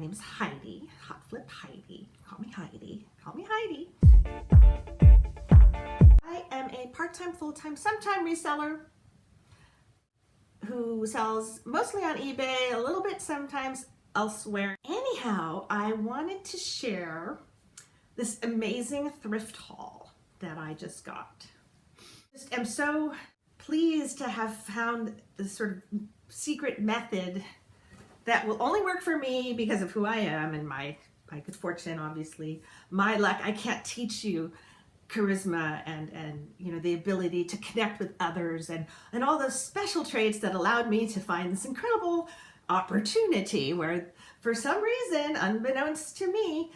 name is Heidi, Hot Flip Heidi. Call me Heidi. Call me Heidi. I am a part-time, full-time, sometime reseller who sells mostly on eBay, a little bit sometimes elsewhere. Anyhow, I wanted to share this amazing thrift haul that I just got. I'm so pleased to have found this sort of secret method that will only work for me because of who I am and my good fortune, obviously. My luck, I can't teach you charisma and you know, the ability to connect with others and all those special traits that allowed me to find this incredible opportunity where for some reason, unbeknownst to me,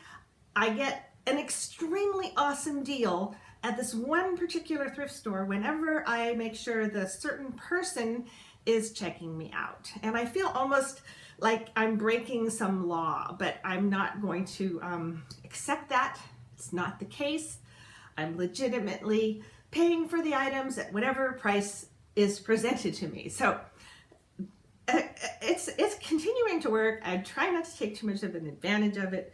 I get an extremely awesome deal at this one particular thrift store whenever I make sure the certain person is checking me out. And I feel almost like I'm breaking some law, but I'm not going to accept that. It's not the case. I'm legitimately paying for the items at whatever price is presented to me. So it's continuing to work. I try not to take too much of an advantage of it,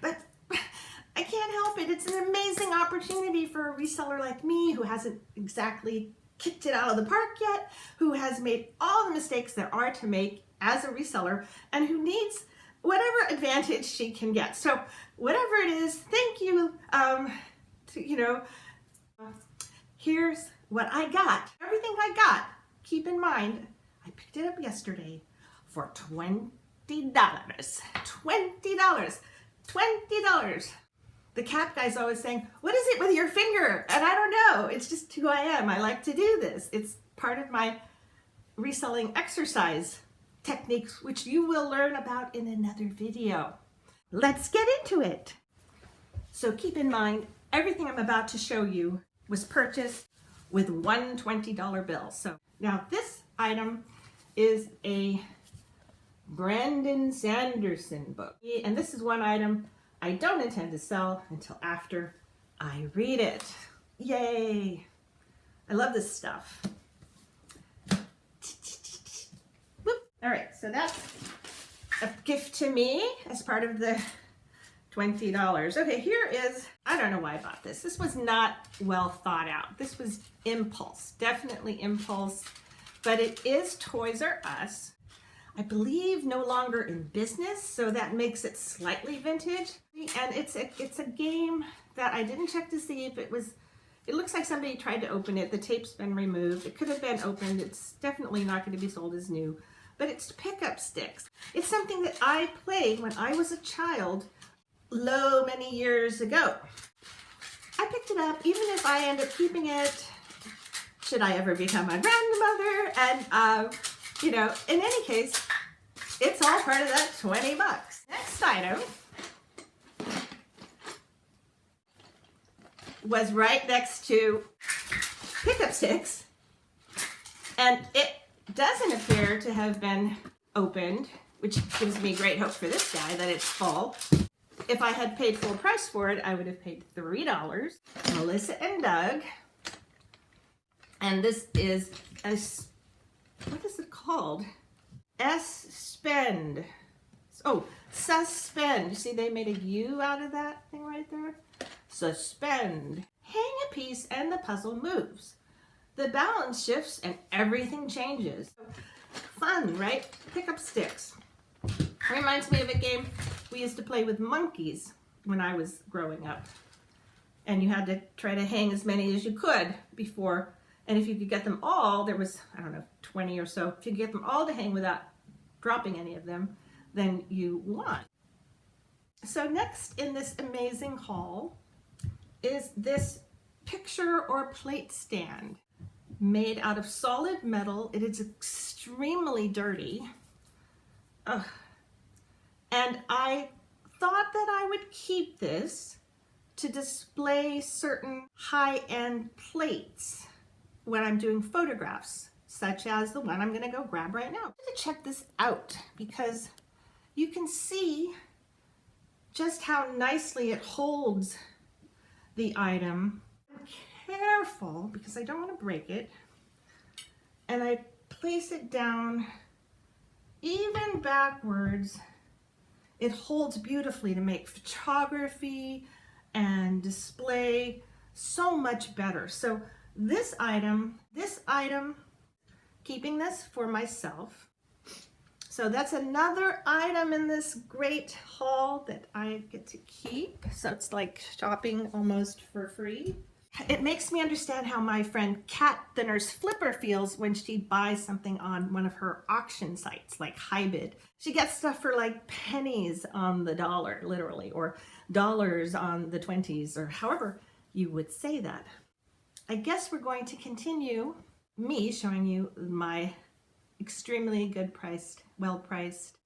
but I can't help it. It's an amazing opportunity for a reseller like me who hasn't exactly kicked it out of the park yet, who has made all the mistakes there are to make as a reseller, and who needs whatever advantage she can get. So whatever it is, thank you. Here's what I got. Everything I got, keep in mind, I picked it up yesterday for $20. $20. The cap guy's always saying, what is it with your finger? And I don't know. It's just who I am. I like to do this. It's part of my reselling exercise techniques, which you will learn about in another video. Let's get into it. So keep in mind, everything I'm about to show you was purchased with one $20 bill. So now this item is a Brandon Sanderson book. And this is one item I don't intend to sell until after I read it. Yay! I love this stuff. All right, so that's a gift to me as part of the $20. Okay, here is, I don't know why I bought this. This was not well thought out. This was impulse, definitely impulse, but it is Toys R Us. I believe no longer in business, so that makes it slightly vintage. And it's a game that I didn't check to see if it was, it looks like somebody tried to open it. The tape's been removed. It could have been opened. It's definitely not going to be sold as new, but it's pickup sticks. It's something that I played when I was a child, many years ago. I picked it up, even if I end up keeping it, should I ever become a grandmother, and you know, in any case, it's all part of that $20. Next item was right next to pickup sticks, and it doesn't appear to have been opened, which gives me great hope for this guy that it's full. If I had paid full price for it, I would have paid $3. Melissa and Doug. And this is a, what is it called? Spend. Oh, suspend. You see they made a U out of that thing right there? Suspend. Hang a piece and the puzzle moves. The balance shifts and everything changes. Fun, right? Pickup sticks. Reminds me of a game we used to play with monkeys when I was growing up. And you had to try to hang as many as you could before, and if you could get them all, there was, I don't know, 20 or so. If you could get them all to hang without dropping any of them, then you won. So next in this amazing haul is this picture or plate stand made out of solid metal. It is extremely dirty. Ugh. And I thought that I would keep this to display certain high-end plates when I'm doing photographs, such as the one I'm gonna go grab right now. I'm gonna check this out because you can see just how nicely it holds the item. I'm careful because I don't want to break it, and I place it down even backwards It holds beautifully to make photography and display so much better. So this item, keeping this for myself. So that's another item in this great haul that I get to keep. So it's like shopping almost for free. It makes me understand how my friend Kat, the nurse Flipper, feels when she buys something on one of her auction sites like Heidi. She gets stuff for like pennies on the dollar, literally, or dollars on the 20s, or however you would say that. I guess we're going to continue me showing you my extremely good priced, well-priced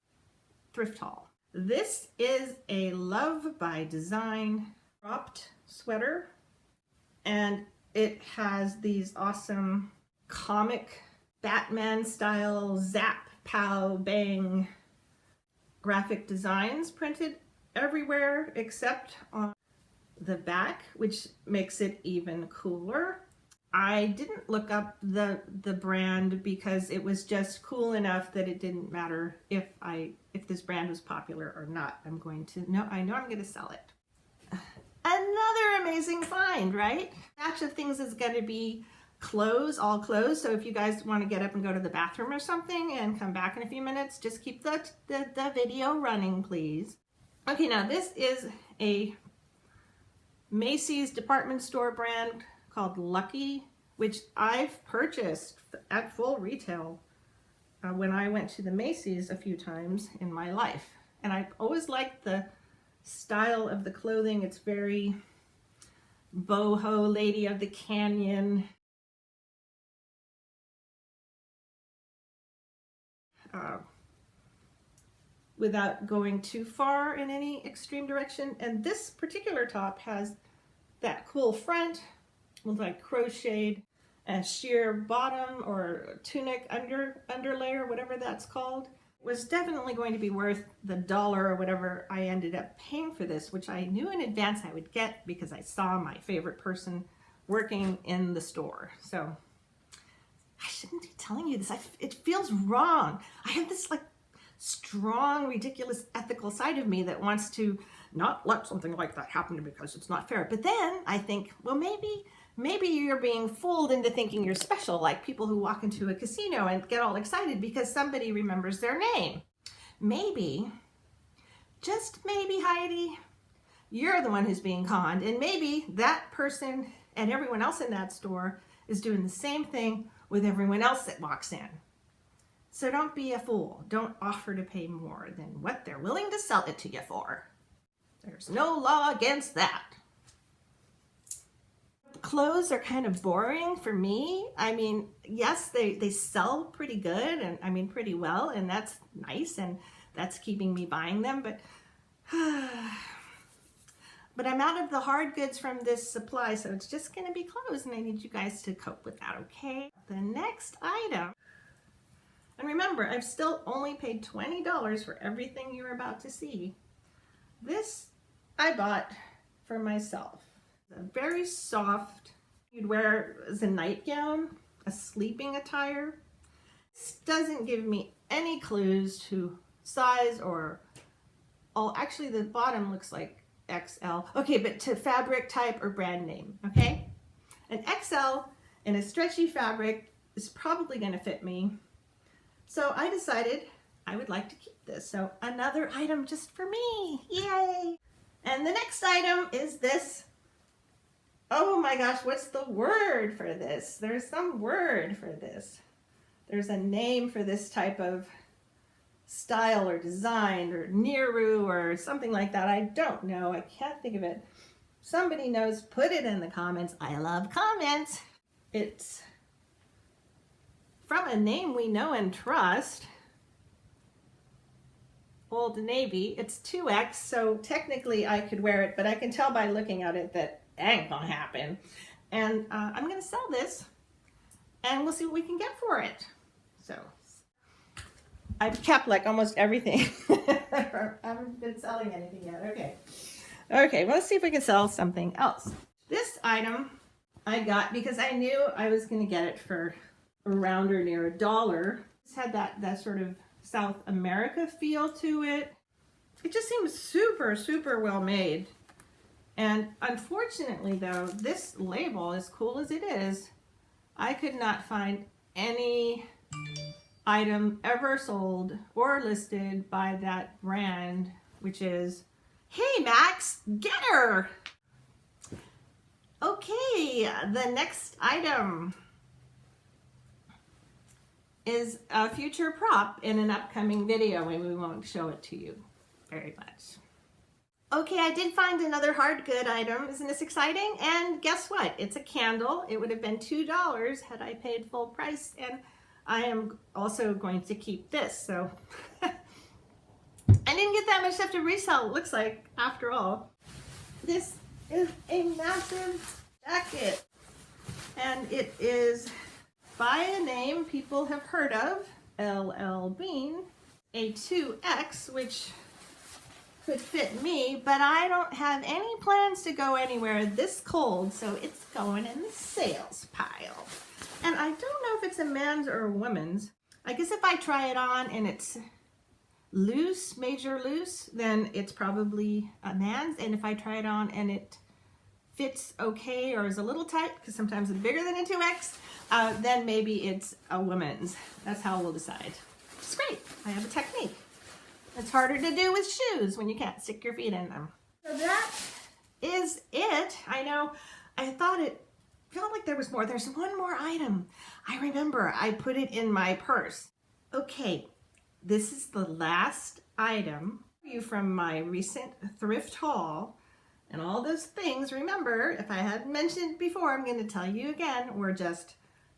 thrift haul. This is a Love by Design cropped sweater, and it has these awesome comic Batman style zap, pow, bang graphic designs printed everywhere except on the back, which makes it even cooler. I didn't look up the brand because it was just cool enough that it didn't matter if this brand was popular or not. I know I'm going to sell it. Another amazing find, right? Batch of things is going to be clothes, all clothes. So if you guys want to get up and go to the bathroom or something and come back in a few minutes, just keep the video running, please. Okay, now this is a Macy's department store brand called Lucky, which I've purchased at full retail when I went to the Macy's a few times in my life. And I've always liked the style of the clothing. It's very boho, lady of the canyon. Without going too far in any extreme direction. And this particular top has that cool front with like crocheted and sheer bottom or tunic underlayer, whatever that's called. It was definitely going to be worth the dollar or whatever I ended up paying for this, which I knew in advance I would get because I saw my favorite person working in the store. So I shouldn't be telling you this. It feels wrong. I have this like strong, ridiculous ethical side of me that wants to not let something like that happen because it's not fair. But then I think, well, maybe you're being fooled into thinking you're special, like people who walk into a casino and get all excited because somebody remembers their name. Maybe, just maybe, Heidi, you're the one who's being conned, and maybe that person and everyone else in that store is doing the same thing with everyone else that walks in. So don't be a fool. Don't offer to pay more than what they're willing to sell it to you for. There's no law against that. The clothes are kind of boring for me. I mean, yes, they sell pretty good and I mean pretty well, and that's nice and that's keeping me buying them, but I'm out of the hard goods from this supply, so it's just going to be clothes, and I need you guys to cope with that, okay? The next item, and remember, I've still only paid $20 for everything you're about to see. This I bought for myself. A very soft, you'd wear as a nightgown, a sleeping attire. This doesn't give me any clues to size or, oh, actually the bottom looks like XL. Okay, but to fabric type or brand name, okay? An XL in a stretchy fabric is probably going to fit me. So I decided I would like to keep this. So another item just for me. Yay! And the next item is this. Oh my gosh, what's the word for this? There's some word for this. There's a name for this type of style or design or Niru or something like that. I don't know. I can't think of it. Somebody knows, put it in the comments. I love comments. It's from a name we know and trust, Old Navy. It's 2X, so technically I could wear it, but I can tell by looking at it that ain't gonna happen. And I'm gonna sell this and we'll see what we can get for it. So I've kept like almost everything. I haven't been selling anything yet. Okay, well, let's see if we can sell something else. This item I got because I knew I was going to get it for around or near $1. It's had that sort of South America feel to it. it just seems super, super well made. And unfortunately though, this label, as cool as it is, I could not find any item ever sold or listed by that brand, which is Hey Max, get her! Okay, the next item is a future prop in an upcoming video, and we won't show it to you very much. Okay, I did find another hard good item. Isn't this exciting? And guess what? It's a candle. It would have been $2 had I paid full price, and I am also going to keep this. So I didn't get that much stuff to resell, it looks like, after all. This is a massive jacket, and it is by a name people have heard of, LL Bean, a 2X, which could fit me, but I don't have any plans to go anywhere this cold, so it's going in the sales pile. And I don't know if it's a man's or a woman's. I guess if I try it on and it's loose, major loose, then it's probably a man's, and if I try it on and it fits okay or is a little tight, because sometimes it's bigger than a 2X, then maybe it's a woman's. That's how we'll decide. It's great. I have a technique. It's harder to do with shoes when you can't stick your feet in them. So that is it. I know, I thought it felt like there was more. There's one more item. I remember I put it in my purse. Okay, this is the last item from my recent thrift haul. And all those things, remember, if I hadn't mentioned before, I'm going to tell you again, were just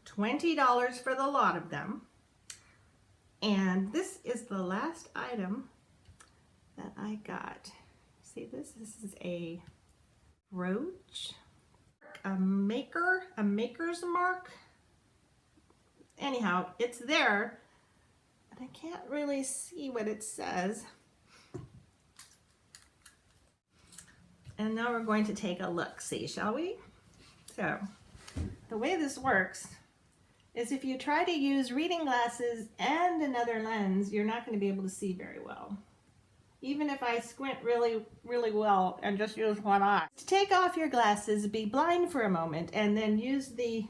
$20 for the lot of them. And this is the last item that I got. See this? This is a brooch, a maker's mark. Anyhow, it's there, but I can't really see what it says. And now we're going to take a look-see, shall we? So, the way this works is if you try to use reading glasses and another lens, you're not going to be able to see very well. Even if I squint really, really well and just use one eye. To take off your glasses, be blind for a moment, and then use the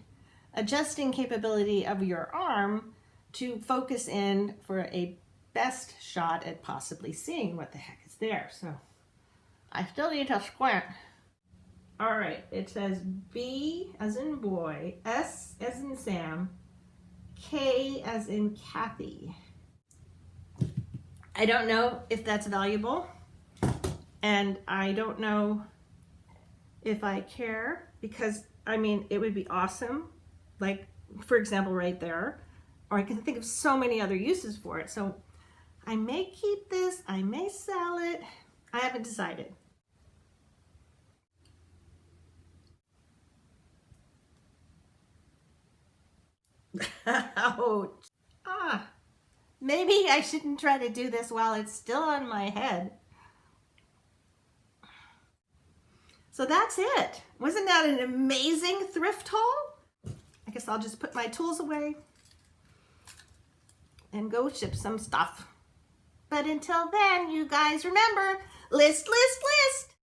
adjusting capability of your arm to focus in for a best shot at possibly seeing what the heck is there. So I still need to squint. All right, it says B as in boy, S as in Sam, K as in Kathy. I don't know if that's valuable, and I don't know if I care, because I mean, it would be awesome, like for example right there, or I can think of so many other uses for it. So I may keep this, I may sell it, I haven't decided. Ouch. Maybe I shouldn't try to do this while it's still on my head. So that's it. Wasn't that an amazing thrift haul? I guess I'll just put my tools away and go ship some stuff. But until then, you guys remember, list, list, list.